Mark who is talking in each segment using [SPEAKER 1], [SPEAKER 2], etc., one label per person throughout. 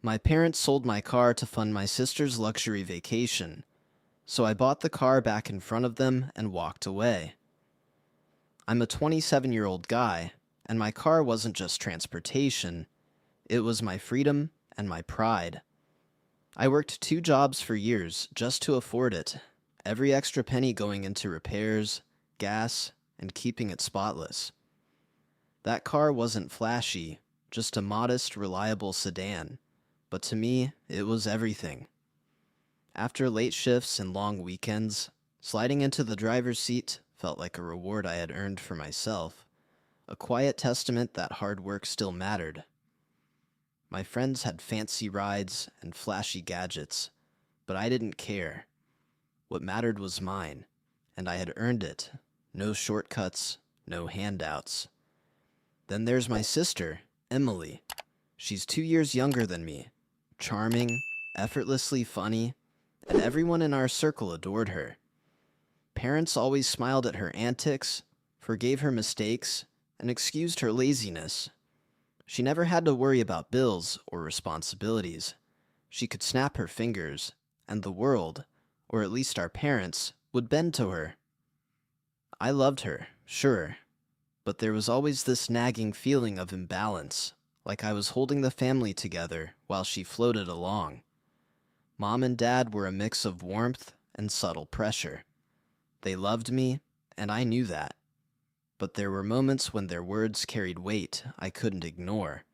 [SPEAKER 1] My parents sold my car to fund my sister's luxury vacation, so I bought the car back in front of them and walked away. I'm a 27-year-old guy, and my car wasn't just transportation, it was my freedom and my pride. I worked 2 jobs for years just to afford it, every extra penny going into repairs, gas, and keeping it spotless. That car wasn't flashy, just a modest, reliable sedan, but to me, it was everything. After late shifts and long weekends, sliding into the driver's seat felt like a reward I had earned for myself, a quiet testament that hard work still mattered. My friends had fancy rides and flashy gadgets, but I didn't care. What mattered was mine, and I had earned it. No shortcuts, no handouts. Then there's my sister, Emily. She's 2 years younger than me, charming, effortlessly funny, and everyone in our circle adored her. Parents always smiled at her antics, forgave her mistakes, and excused her laziness. She never had to worry about bills or responsibilities. She could snap her fingers, and the world, or at least our parents, would bend to her. I loved her, sure, but there was always this nagging feeling of imbalance, like I was holding the family together while she floated along. Mom and Dad were a mix of warmth and subtle pressure. They loved me, and I knew that. But there were moments when their words carried weight I couldn't ignore.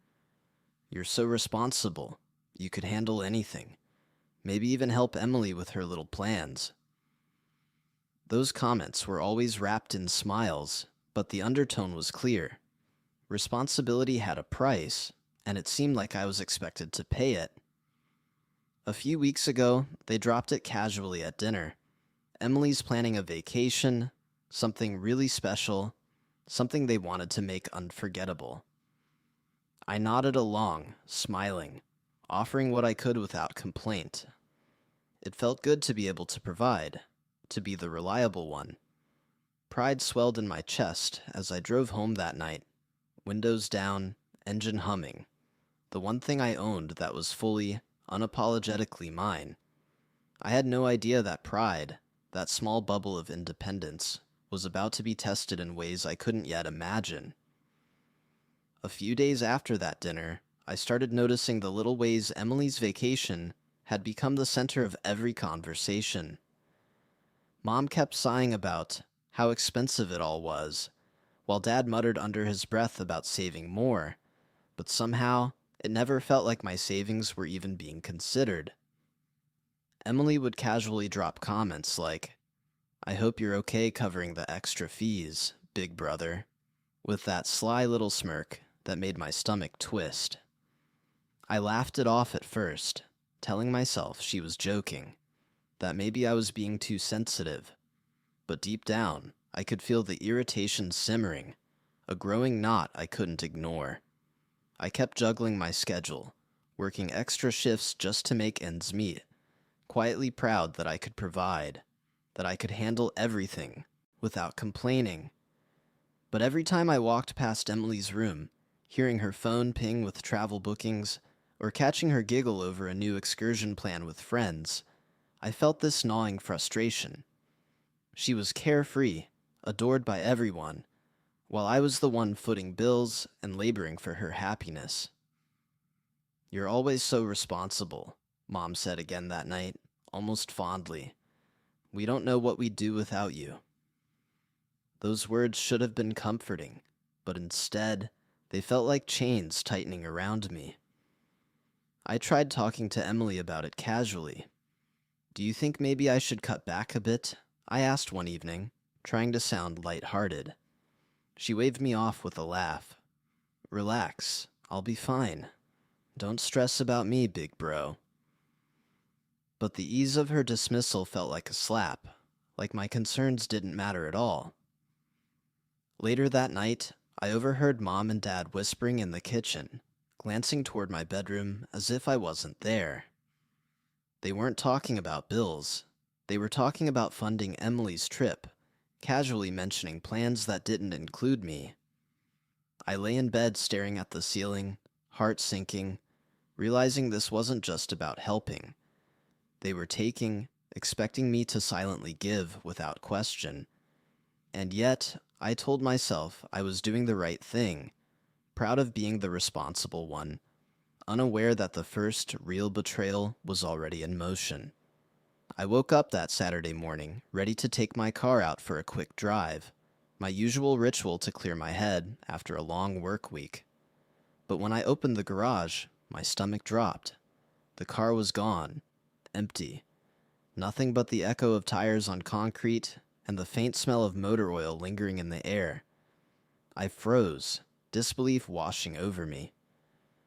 [SPEAKER 1] "You're so responsible. You could handle anything. Maybe even help Emily with her little plans." Those comments were always wrapped in smiles, but the undertone was clear. Responsibility had a price, and it seemed like I was expected to pay it. A few weeks ago, they dropped it casually at dinner. Emily's planning a vacation, something really special, something they wanted to make unforgettable. I nodded along, smiling, offering what I could without complaint. It felt good to be able to provide, to be the reliable one. Pride swelled in my chest as I drove home that night, windows down, engine humming, the one thing I owned that was fully, unapologetically mine. I had no idea that pride, that small bubble of independence, was about to be tested in ways I couldn't yet imagine. A few days after that dinner, I started noticing the little ways Emily's vacation had become the center of every conversation. Mom kept sighing about how expensive it all was, while Dad muttered under his breath about saving more, but somehow it never felt like my savings were even being considered. Emily would casually drop comments like, "I hope you're okay covering the extra fees, big brother," with that sly little smirk that made my stomach twist. I laughed it off at first, telling myself she was joking, that maybe I was being too sensitive. But deep down, I could feel the irritation simmering, a growing knot I couldn't ignore. I kept juggling my schedule, working extra shifts just to make ends meet, quietly proud that I could provide, that I could handle everything without complaining. But every time I walked past Emily's room, hearing her phone ping with travel bookings, or catching her giggle over a new excursion plan with friends, I felt this gnawing frustration. She was carefree, adored by everyone, while I was the one footing bills and laboring for her happiness. "You're always so responsible," Mom said again that night, almost fondly. "We don't know what we'd do without you." Those words should have been comforting, but instead, they felt like chains tightening around me. I tried talking to Emily about it casually. "Do you think maybe I should cut back a bit?" I asked one evening, trying to sound lighthearted. She waved me off with a laugh. "Relax, I'll be fine. Don't stress about me, big bro." But the ease of her dismissal felt like a slap, like my concerns didn't matter at all. Later that night, I overheard Mom and Dad whispering in the kitchen, glancing toward my bedroom as if I wasn't there. They weren't talking about bills. They were talking about funding Emily's trip, casually mentioning plans that didn't include me. I lay in bed staring at the ceiling, heart sinking, realizing this wasn't just about helping. They were taking, expecting me to silently give without question. And yet, I told myself I was doing the right thing, proud of being the responsible one, unaware that the first real betrayal was already in motion. I woke up that Saturday morning, ready to take my car out for a quick drive, my usual ritual to clear my head after a long work week. But when I opened the garage, my stomach dropped. The car was gone, empty. Nothing but the echo of tires on concrete and the faint smell of motor oil lingering in the air. I froze, disbelief washing over me.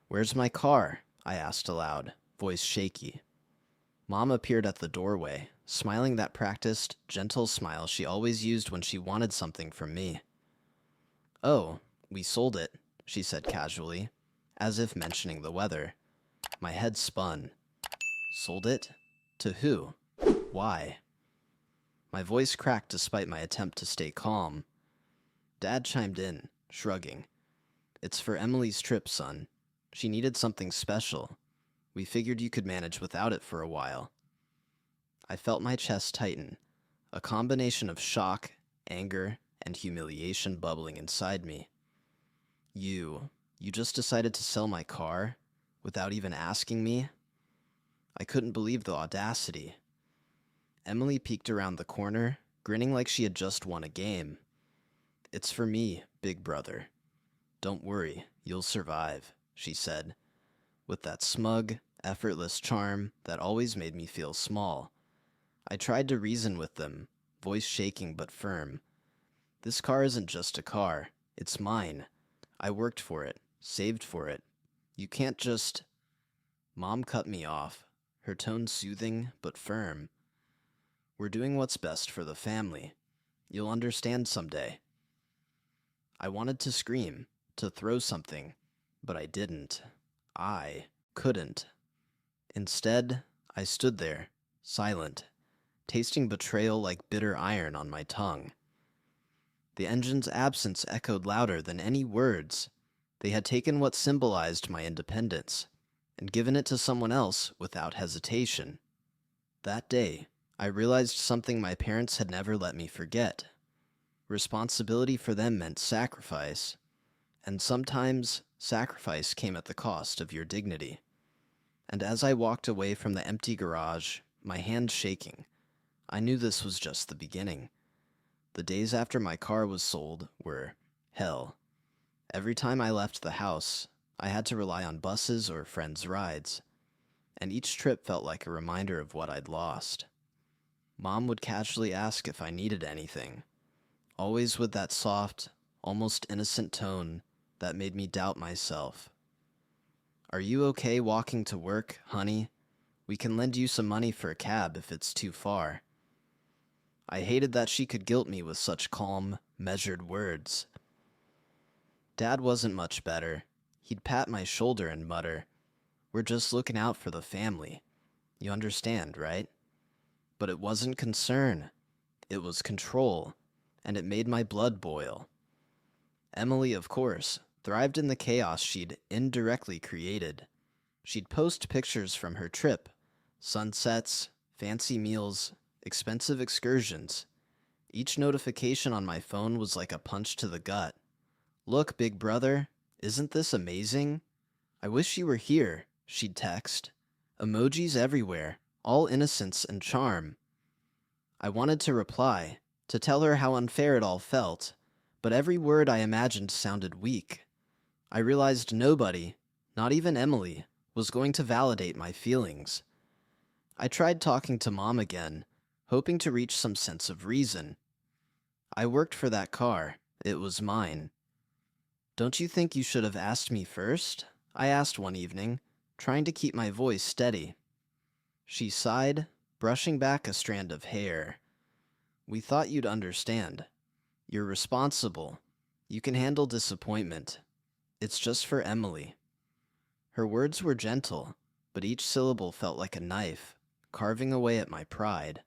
[SPEAKER 1] "Where's my car?" I asked aloud, voice shaky. Mom appeared at the doorway, smiling that practiced, gentle smile she always used when she wanted something from me. "Oh, we sold it," she said casually, as if mentioning the weather. My head spun. Sold it? To who? Why? My voice cracked despite my attempt to stay calm. Dad chimed in, shrugging. "It's for Emily's trip, son. She needed something special. We figured you could manage without it for a while." I felt my chest tighten, a combination of shock, anger, and humiliation bubbling inside me. You just decided to sell my car? Without even asking me?" I couldn't believe the audacity. Emily peeked around the corner, grinning like she had just won a game. "It's for me, big brother. Don't worry, you'll survive," she said, with that smug, effortless charm that always made me feel small. I tried to reason with them, voice shaking but firm. "This car isn't just a car. It's mine. I worked for it, saved for it. You can't just—" Mom cut me off, her tone soothing but firm. "We're doing what's best for the family. You'll understand someday." I wanted to scream, to throw something, but I didn't. I couldn't. Instead, I stood there, silent, tasting betrayal like bitter iron on my tongue. The engine's absence echoed louder than any words. They had taken what symbolized my independence and given it to someone else without hesitation. That day, I realized something my parents had never let me forget. Responsibility for them meant sacrifice, and sometimes sacrifice came at the cost of your dignity. And as I walked away from the empty garage, my hands shaking, I knew this was just the beginning. The days after my car was sold were hell. Every time I left the house, I had to rely on buses or friends' rides, and each trip felt like a reminder of what I'd lost. Mom would casually ask if I needed anything, always with that soft, almost innocent tone that made me doubt myself. "Are you okay walking to work, honey? We can lend you some money for a cab if it's too far." I hated that she could guilt me with such calm, measured words. Dad wasn't much better. He'd pat my shoulder and mutter, "We're just looking out for the family. You understand, right?" But it wasn't concern. It was control, and it made my blood boil. Emily, of course, thrived in the chaos she'd indirectly created. She'd post pictures from her trip, sunsets, fancy meals, expensive excursions. Each notification on my phone was like a punch to the gut. "Look, big brother, isn't this amazing? I wish you were here," she'd text. Emojis everywhere, all innocence and charm. I wanted to reply, to tell her how unfair it all felt, but every word I imagined sounded weak. I realized nobody, not even Emily, was going to validate my feelings. I tried talking to Mom again, hoping to reach some sense of reason. "I worked for that car. It was mine." "Don't you think you should have asked me first?" I asked one evening, trying to keep my voice steady. She sighed, brushing back a strand of hair. "We thought you'd understand. You're responsible. You can handle disappointment. It's just for Emily." Her words were gentle, but each syllable felt like a knife, carving away at my pride.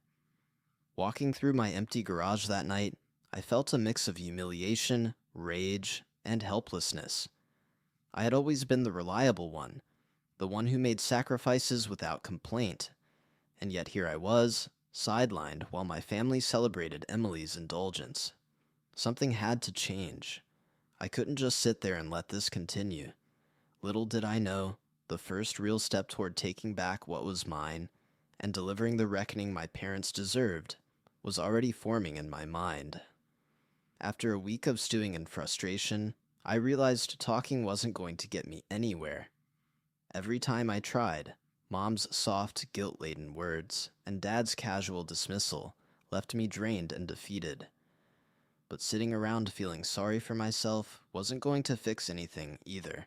[SPEAKER 1] Walking through my empty garage that night, I felt a mix of humiliation, rage, and helplessness. I had always been the reliable one, the one who made sacrifices without complaint. And yet here I was, sidelined while my family celebrated Emily's indulgence. Something had to change. I couldn't just sit there and let this continue. Little did I know, the first real step toward taking back what was mine and delivering the reckoning my parents deserved was already forming in my mind. After a week of stewing in frustration, I realized talking wasn't going to get me anywhere. Every time I tried, Mom's soft, guilt-laden words and Dad's casual dismissal left me drained and defeated. But sitting around feeling sorry for myself wasn't going to fix anything either.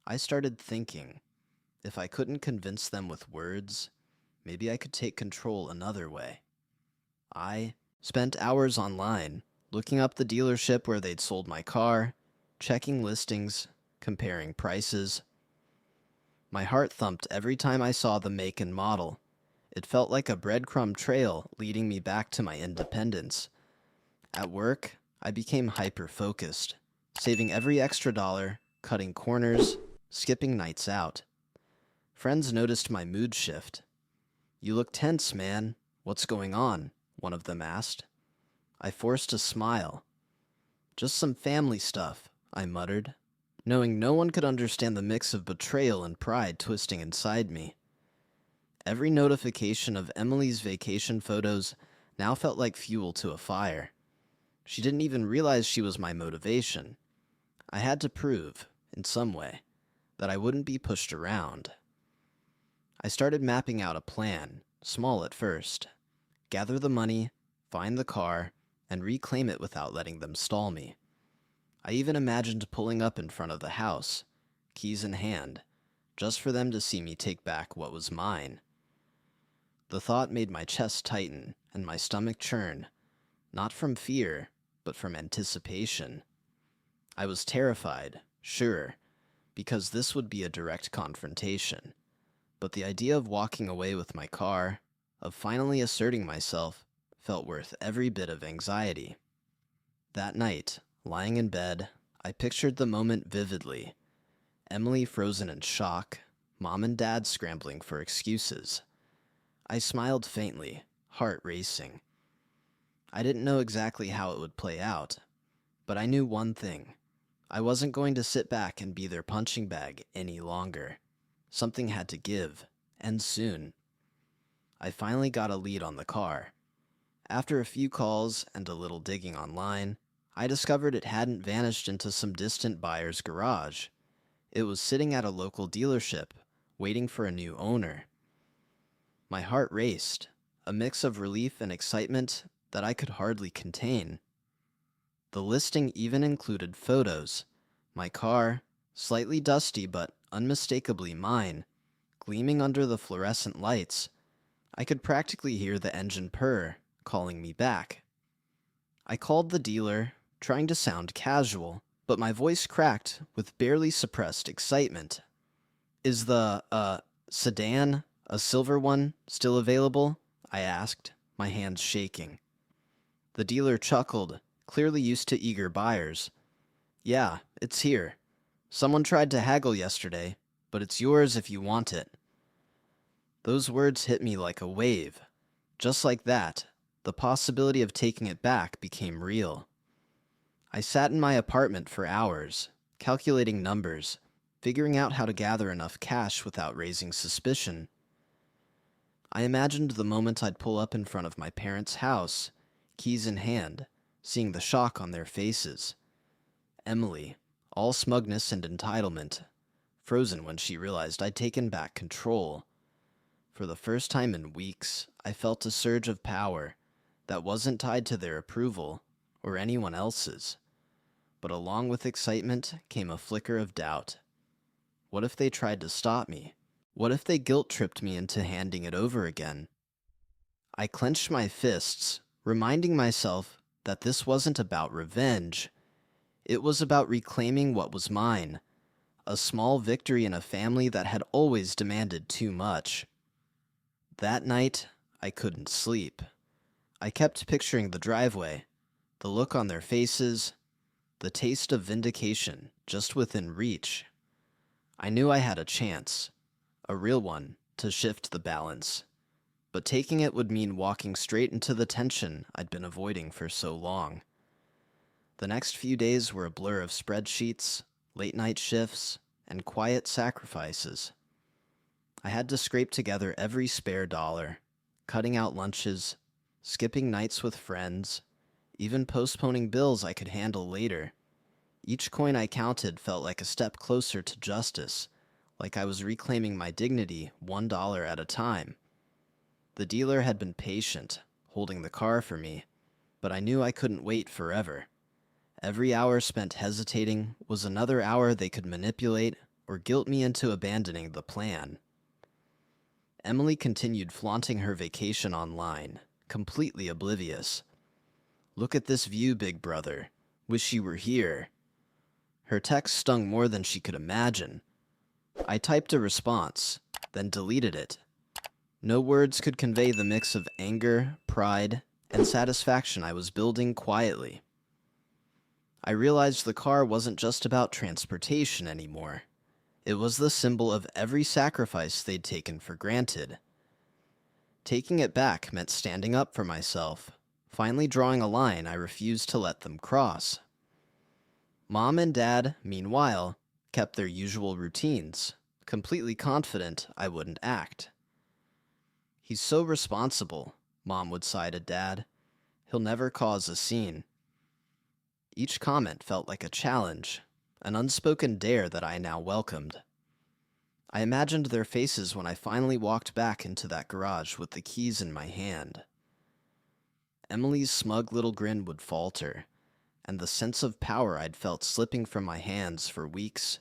[SPEAKER 1] I started thinking, if I couldn't convince them with words, maybe I could take control another way. I spent hours online, looking up the dealership where they'd sold my car, checking listings, comparing prices. My heart thumped every time I saw the make and model. It felt like a breadcrumb trail leading me back to my independence. At work, I became hyper-focused, saving every extra dollar, cutting corners, skipping nights out. Friends noticed my mood shift. "You look tense, man. What's going on?" one of them asked. I forced a smile. "Just some family stuff," I muttered, knowing no one could understand the mix of betrayal and pride twisting inside me. Every notification of Emily's vacation photos now felt like fuel to a fire. She didn't even realize she was my motivation. I had to prove, in some way, that I wouldn't be pushed around. I started mapping out a plan, small at first. Gather the money, find the car, and reclaim it without letting them stall me. I even imagined pulling up in front of the house, keys in hand, just for them to see me take back what was mine. The thought made my chest tighten and my stomach churn, not from fear, but from anticipation. I was terrified, sure, because this would be a direct confrontation. But the idea of walking away with my car, of finally asserting myself, felt worth every bit of anxiety. That night, lying in bed, I pictured the moment vividly. Emily frozen in shock, Mom and Dad scrambling for excuses. I smiled faintly, heart racing. I didn't know exactly how it would play out, but I knew one thing. I wasn't going to sit back and be their punching bag any longer. Something had to give, and soon. I finally got a lead on the car. After a few calls and a little digging online, I discovered it hadn't vanished into some distant buyer's garage. It was sitting at a local dealership, waiting for a new owner. My heart raced, a mix of relief and excitement that I could hardly contain. The listing even included photos. My car, slightly dusty but unmistakably mine, gleaming under the fluorescent lights. I could practically hear the engine purr, calling me back. I called the dealer, trying to sound casual, but my voice cracked with barely suppressed excitement. "Is the, sedan, a silver one, still available?" I asked, my hands shaking. The dealer chuckled, clearly used to eager buyers. "Yeah, it's here. Someone tried to haggle yesterday, but it's yours if you want it." Those words hit me like a wave. Just like that, the possibility of taking it back became real. I sat in my apartment for hours, calculating numbers, figuring out how to gather enough cash without raising suspicion. I imagined the moment I'd pull up in front of my parents' house, keys in hand, seeing the shock on their faces. Emily, all smugness and entitlement, frozen when she realized I'd taken back control. For the first time in weeks, I felt a surge of power that wasn't tied to their approval or anyone else's. But along with excitement came a flicker of doubt. What if they tried to stop me? What if they guilt-tripped me into handing it over again? I clenched my fists, reminding myself that this wasn't about revenge. It was about reclaiming what was mine, a small victory in a family that had always demanded too much. That night, I couldn't sleep. I kept picturing the driveway, the look on their faces, the taste of vindication just within reach. I knew I had a chance, A real one, to shift the balance. But taking it would mean walking straight into the tension I'd been avoiding for so long. The next few days were a blur of spreadsheets, late-night shifts, and quiet sacrifices. I had to scrape together every spare dollar, cutting out lunches, skipping nights with friends, even postponing bills I could handle later. Each coin I counted felt like a step closer to justice, like I was reclaiming my dignity $1 at a time. The dealer had been patient, holding the car for me, but I knew I couldn't wait forever. Every hour spent hesitating was another hour they could manipulate or guilt me into abandoning the plan. Emily continued flaunting her vacation online, completely oblivious. "Look at this view, big brother. Wish you were here." Her text stung more than she could imagine. I typed a response, then deleted it. No words could convey the mix of anger, pride, and satisfaction I was building quietly. I realized the car wasn't just about transportation anymore. It was the symbol of every sacrifice they'd taken for granted. Taking it back meant standing up for myself, finally drawing a line I refused to let them cross. Mom and Dad, meanwhile, kept their usual routines, completely confident I wouldn't act. "He's so responsible," Mom would sigh to Dad. "He'll never cause a scene." Each comment felt like a challenge, an unspoken dare that I now welcomed. I imagined their faces when I finally walked back into that garage with the keys in my hand. Emily's smug little grin would falter, and the sense of power I'd felt slipping from my hands for weeks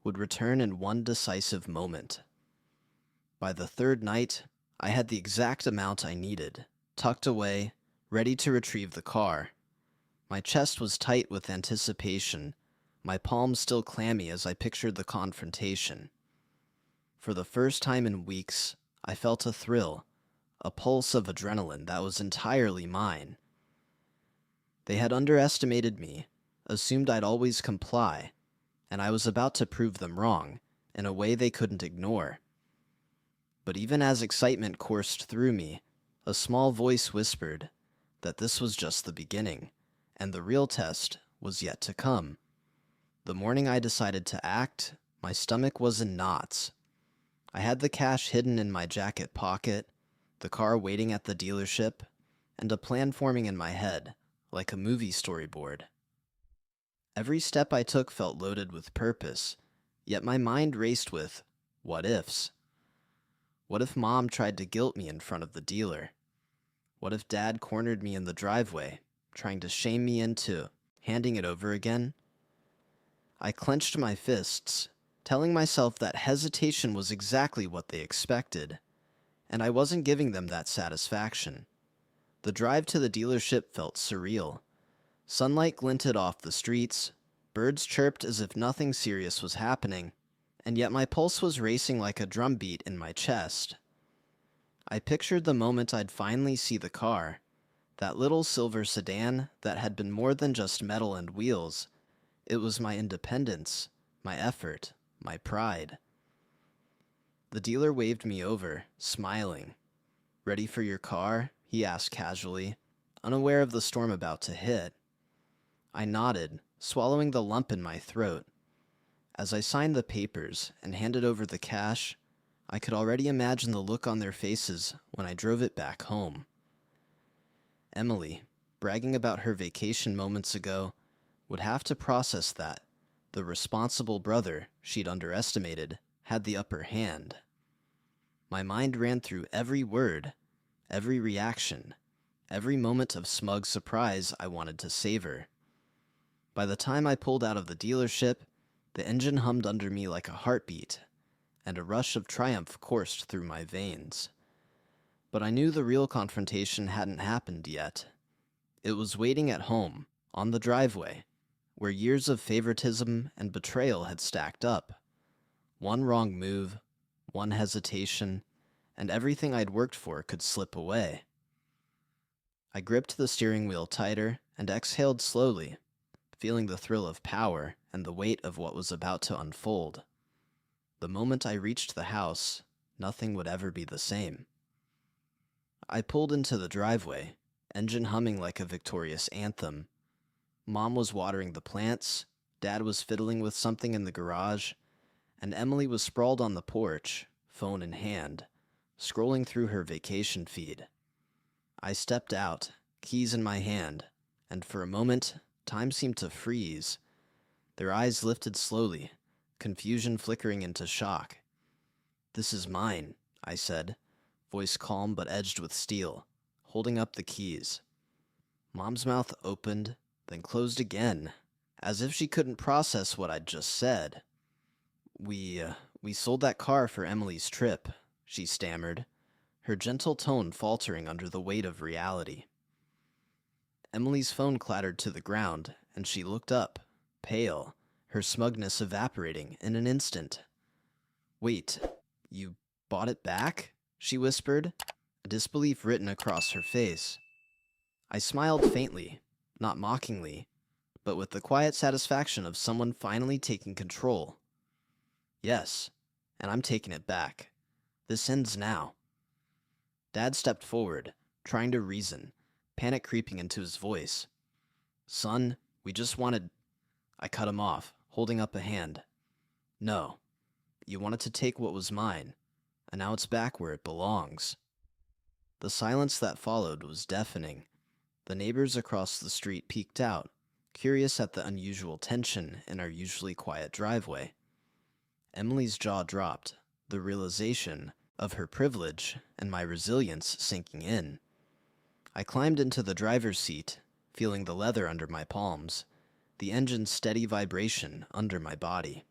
[SPEAKER 1] would return in one decisive moment. By the third night, I had the exact amount I needed, tucked away, ready to retrieve the car. My chest was tight with anticipation, my palms still clammy as I pictured the confrontation. For the first time in weeks, I felt a thrill, a pulse of adrenaline that was entirely mine. They had underestimated me, assumed I'd always comply, and I was about to prove them wrong, in a way they couldn't ignore. But even as excitement coursed through me, a small voice whispered that this was just the beginning, and the real test was yet to come. The morning I decided to act, my stomach was in knots. I had the cash hidden in my jacket pocket, the car waiting at the dealership, and a plan forming in my head, like a movie storyboard. Every step I took felt loaded with purpose, yet my mind raced with what ifs. What if Mom tried to guilt me in front of the dealer? What if Dad cornered me in the driveway, trying to shame me into handing it over again? I clenched my fists, telling myself that hesitation was exactly what they expected, and I wasn't giving them that satisfaction. The drive to the dealership felt surreal. Sunlight glinted off the streets, birds chirped as if nothing serious was happening, and yet my pulse was racing like a drumbeat in my chest. I pictured the moment I'd finally see the car, that little silver sedan that had been more than just metal and wheels. It was my independence, my effort, my pride. The dealer waved me over, smiling. "Ready for your car?" he asked casually, unaware of the storm about to hit. I nodded, swallowing the lump in my throat. As I signed the papers and handed over the cash, I could already imagine the look on their faces when I drove it back home. Emily, bragging about her vacation moments ago, would have to process that the responsible brother she'd underestimated had the upper hand. My mind ran through every word, every reaction, every moment of smug surprise I wanted to savor. By the time I pulled out of the dealership, the engine hummed under me like a heartbeat, and a rush of triumph coursed through my veins. But I knew the real confrontation hadn't happened yet. It was waiting at home, on the driveway, where years of favoritism and betrayal had stacked up. One wrong move, one hesitation, and everything I'd worked for could slip away. I gripped the steering wheel tighter and exhaled slowly, feeling the thrill of power and the weight of what was about to unfold. The moment I reached the house, nothing would ever be the same. I pulled into the driveway, engine humming like a victorious anthem. Mom was watering the plants, Dad was fiddling with something in the garage, and Emily was sprawled on the porch, phone in hand, scrolling through her vacation feed. I stepped out, keys in my hand, and for a moment, time seemed to freeze. Their eyes lifted slowly, confusion flickering into shock. "This is mine," I said, voice calm but edged with steel, holding up the keys. Mom's mouth opened, then closed again, as if she couldn't process what I'd just said. We sold that car for Emily's trip," she stammered, her gentle tone faltering under the weight of reality. Emily's phone clattered to the ground, and she looked up, pale, her smugness evaporating in an instant. "Wait, you bought it back?" she whispered, disbelief written across her face. I smiled faintly, not mockingly, but with the quiet satisfaction of someone finally taking control. "Yes, and I'm taking it back. This ends now." Dad stepped forward, trying to reason, panic creeping into his voice. "Son, we just wanted—" I cut him off, holding up a hand. "No, you wanted to take what was mine, and now it's back where it belongs." The silence that followed was deafening. The neighbors across the street peeked out, curious at the unusual tension in our usually quiet driveway. Emily's jaw dropped, the realization of her privilege and my resilience sinking in. I climbed into the driver's seat, feeling the leather under my palms, the engine's steady vibration under my body.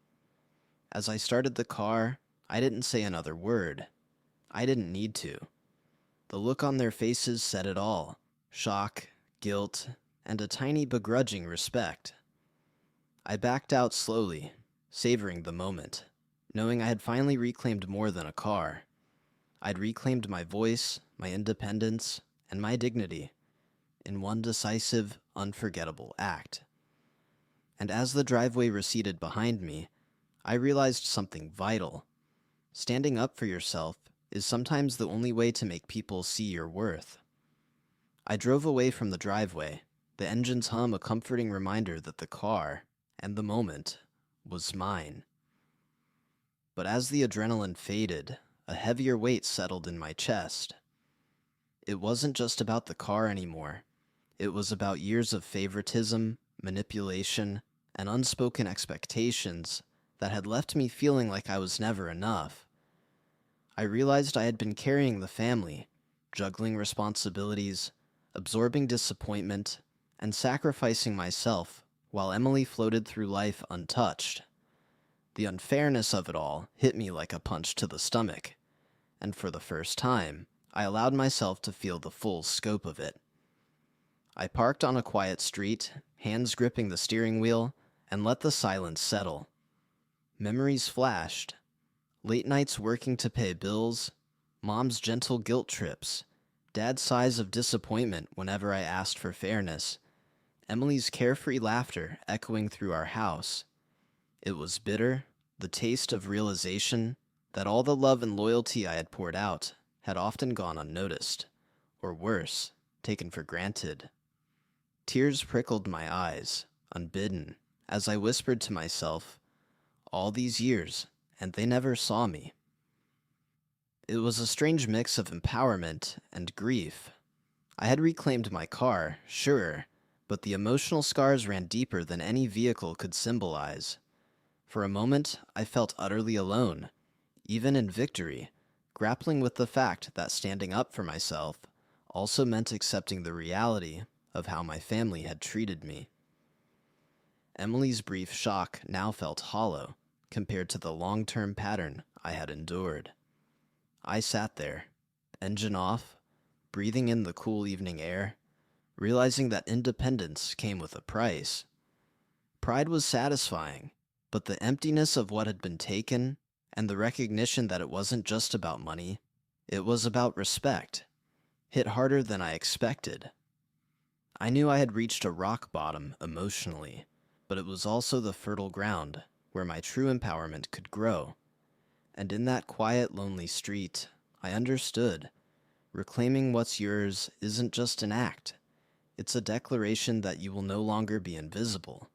[SPEAKER 1] As I started the car, I didn't say another word. I didn't need to. The look on their faces said it all: shock, guilt, and a tiny begrudging respect. I backed out slowly, savoring the moment, knowing I had finally reclaimed more than a car. I'd reclaimed my voice, my independence, and my dignity in one decisive, unforgettable act. And as the driveway receded behind me, I realized something vital. Standing up for yourself is sometimes the only way to make people see your worth. I drove away from the driveway, the engine's hum a comforting reminder that the car, and the moment, was mine. But as the adrenaline faded, a heavier weight settled in my chest. It wasn't just about the car anymore. It was about years of favoritism, manipulation, and unspoken expectations that had left me feeling like I was never enough. I realized I had been carrying the family, juggling responsibilities, absorbing disappointment, and sacrificing myself while Emily floated through life untouched. The unfairness of it all hit me like a punch to the stomach, and for the first time, I allowed myself to feel the full scope of it. I parked on a quiet street, hands gripping the steering wheel, and let the silence settle. Memories flashed. Late nights working to pay bills, Mom's gentle guilt trips, Dad's sighs of disappointment whenever I asked for fairness, Emily's carefree laughter echoing through our house. It was bitter, the taste of realization that all the love and loyalty I had poured out had often gone unnoticed, or worse, taken for granted. Tears prickled my eyes, unbidden, as I whispered to myself, all these years, and they never saw me. It was a strange mix of empowerment and grief. I had reclaimed my car, sure, but the emotional scars ran deeper than any vehicle could symbolize. For a moment, I felt utterly alone, even in victory, grappling with the fact that standing up for myself also meant accepting the reality of how my family had treated me. Emily's brief shock now felt hollow compared to the long-term pattern I had endured. I sat there, engine off, breathing in the cool evening air, realizing that independence came with a price. Pride was satisfying, but the emptiness of what had been taken, and the recognition that it wasn't just about money, it was about respect, hit harder than I expected. I knew I had reached a rock bottom emotionally, but it was also the fertile ground where my true empowerment could grow. And in that quiet, lonely street, I understood. Reclaiming what's yours isn't just an act. It's a declaration that you will no longer be invisible.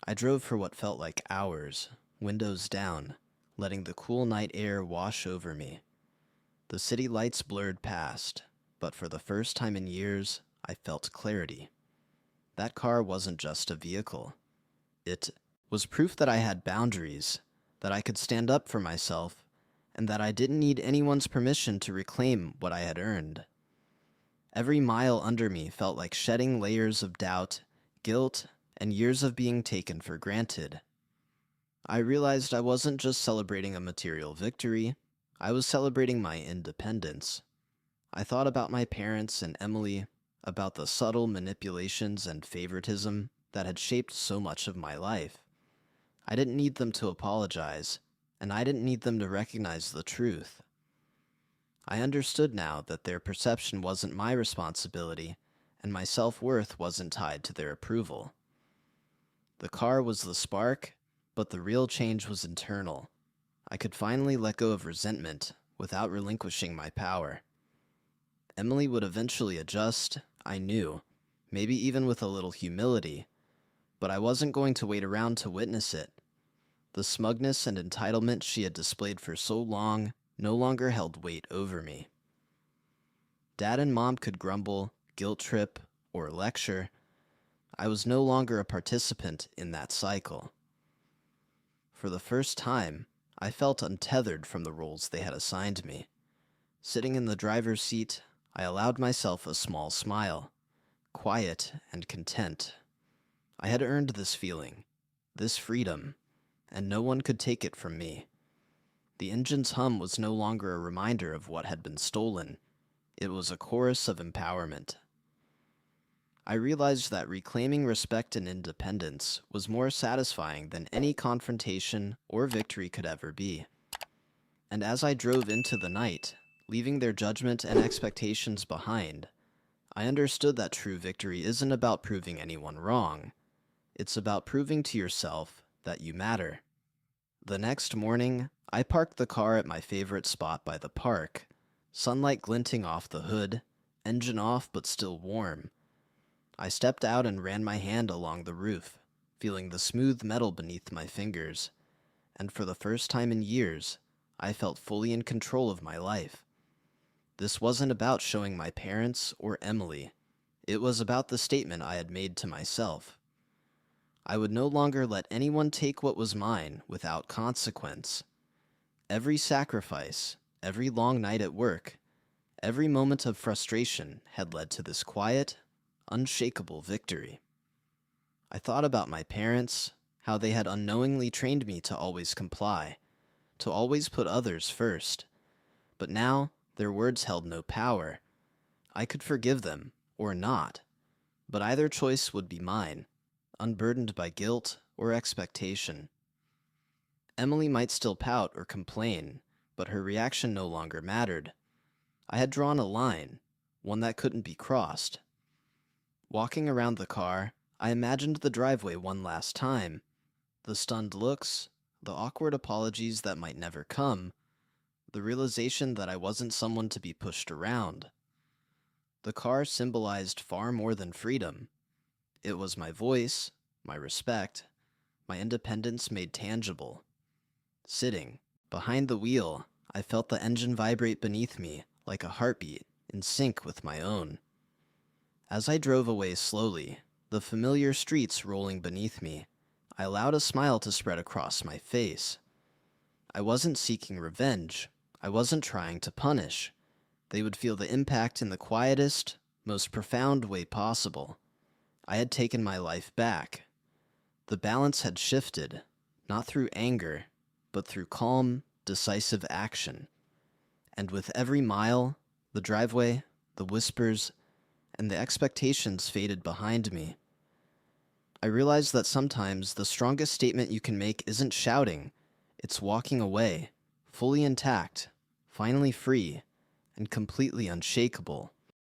[SPEAKER 1] I drove for what felt like hours, windows down, letting the cool night air wash over me. The city lights blurred past, but for the first time in years, I felt clarity. That car wasn't just a vehicle. It was proof that I had boundaries, that I could stand up for myself, and that I didn't need anyone's permission to reclaim what I had earned. Every mile under me felt like shedding layers of doubt, guilt, and years of being taken for granted. I realized I wasn't just celebrating a material victory, I was celebrating my independence. I thought about my parents and Emily, about the subtle manipulations and favoritism that had shaped so much of my life. I didn't need them to apologize, and I didn't need them to recognize the truth. I understood now that their perception wasn't my responsibility, and my self-worth wasn't tied to their approval. The car was the spark, but the real change was internal. I could finally let go of resentment without relinquishing my power. Emily would eventually adjust, I knew, maybe even with a little humility, but I wasn't going to wait around to witness it. The smugness and entitlement she had displayed for so long no longer held weight over me. Dad and Mom could grumble, guilt trip, or lecture. I was no longer a participant in that cycle. For the first time, I felt untethered from the roles they had assigned me. Sitting in the driver's seat, I allowed myself a small smile, quiet and content. I had earned this feeling, this freedom, and no one could take it from me. The engine's hum was no longer a reminder of what had been stolen. It was a chorus of empowerment. I realized that reclaiming respect and independence was more satisfying than any confrontation or victory could ever be. And as I drove into the night, leaving their judgment and expectations behind, I understood that true victory isn't about proving anyone wrong. It's about proving to yourself that you matter. The next morning, I parked the car at my favorite spot by the park, sunlight glinting off the hood, engine off but still warm. I stepped out and ran my hand along the roof, feeling the smooth metal beneath my fingers, and for the first time in years, I felt fully in control of my life. This wasn't about showing my parents or Emily. It was about the statement I had made to myself. I would no longer let anyone take what was mine without consequence. Every sacrifice, every long night at work, every moment of frustration had led to this quiet, unshakable victory. I thought about my parents, how they had unknowingly trained me to always comply, to always put others first. But now, their words held no power. I could forgive them, or not, but either choice would be mine, unburdened by guilt or expectation. Emily might still pout or complain, but her reaction no longer mattered. I had drawn a line, one that couldn't be crossed. Walking around the car, I imagined the driveway one last time. The stunned looks, the awkward apologies that might never come, the realization that I wasn't someone to be pushed around. The car symbolized far more than freedom. It was my voice, my respect, my independence made tangible. Sitting behind the wheel, I felt the engine vibrate beneath me like a heartbeat in sync with my own. As I drove away slowly, the familiar streets rolling beneath me, I allowed a smile to spread across my face. I wasn't seeking revenge. I wasn't trying to punish. They would feel the impact in the quietest, most profound way possible. I had taken my life back. The balance had shifted, not through anger, but through calm, decisive action. And with every mile, the driveway, the whispers, and the expectations faded behind me. I realized that sometimes the strongest statement you can make isn't shouting, it's walking away, fully intact, finally free, and completely unshakable.